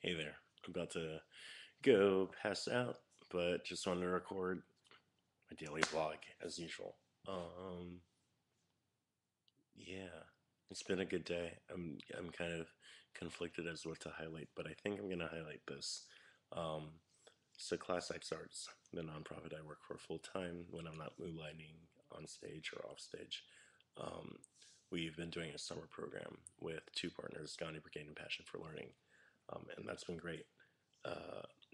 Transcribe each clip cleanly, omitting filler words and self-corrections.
Hey there. I'm about to go pass out, but just wanted to record my daily vlog as usual. Um, yeah, it's been a good day. I'm kind of conflicted as to what to highlight, but I think I'm gonna highlight this. Um, so Class X Arts, the nonprofit I work for full time when I'm not moonlighting on stage or off stage. Um, we've been doing a summer program with two partners, Gandhi Brigade and Passion for Learning, and that's been great.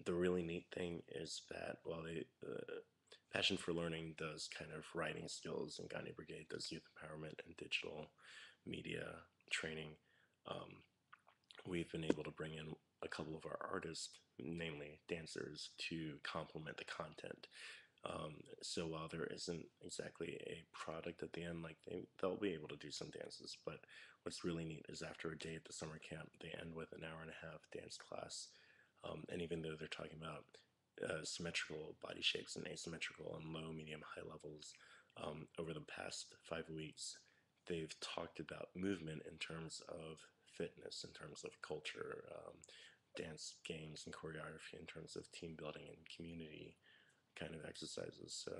The really neat thing is that while Passion for Learning does kind of writing skills and Gandhi Brigade does youth empowerment and digital media training, we've been able to bring in a couple of our artists, namely dancers, to complement the content. So while there isn't exactly a product at the end, like they'll be able to do some dances, but what's really neat is after a day at the summer camp, they end with an hour and a half dance class. And even though they're talking about symmetrical body shapes and asymmetrical and low, medium, high levels, over the past 5 weeks, they've talked about movement in terms of fitness, in terms of culture, dance games and choreography, in terms of team building and community kind of exercises. So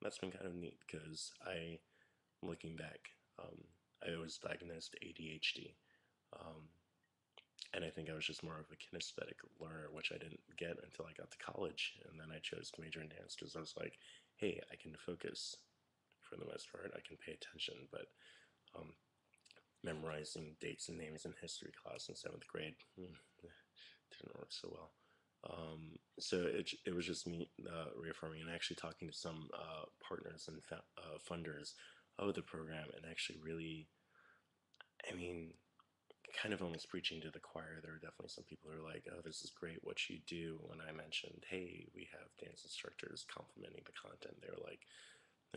that's been kind of neat because looking back, I was diagnosed ADHD, and I think I was just more of a kinesthetic learner, which I didn't get until I got to college. And then I chose to major in dance because I was like, hey, I can focus for the most part, I can pay attention, but memorizing dates and names in history class in seventh grade didn't work so well. So it was just me reaffirming and actually talking to some partners and funders of the program and actually really, I mean, kind of almost preaching to the choir. There were definitely some people who are like, oh, this is great what you do. When I mentioned, hey, we have dance instructors complimenting the content, they were like,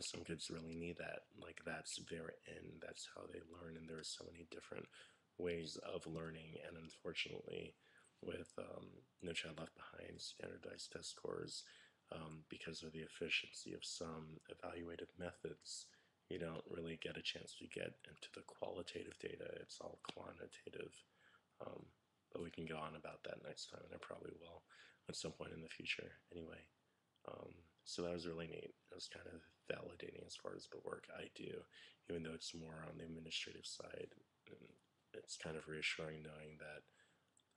some kids really need that. Like, that's their end. That's how they learn. And there's so many different ways of learning. And unfortunately, with No Child Left Behind, standardized test scores, because of the efficiency of some evaluative methods, you don't really get a chance to get into the qualitative data. It's all quantitative. Um, but we can go on about that next time, and I probably will at some point in the future. Anyway, so that was really neat. It was kind of validating as far as the work I do, even though it's more on the administrative side. And it's kind of reassuring knowing that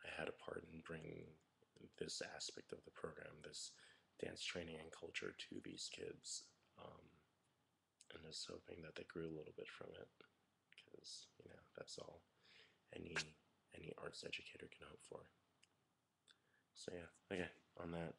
I had a part in bringing this aspect of the program, this dance training and culture to these kids. And just hoping that they grew a little bit from it, because that's all any any arts educator can hope for. So yeah, okay. On that,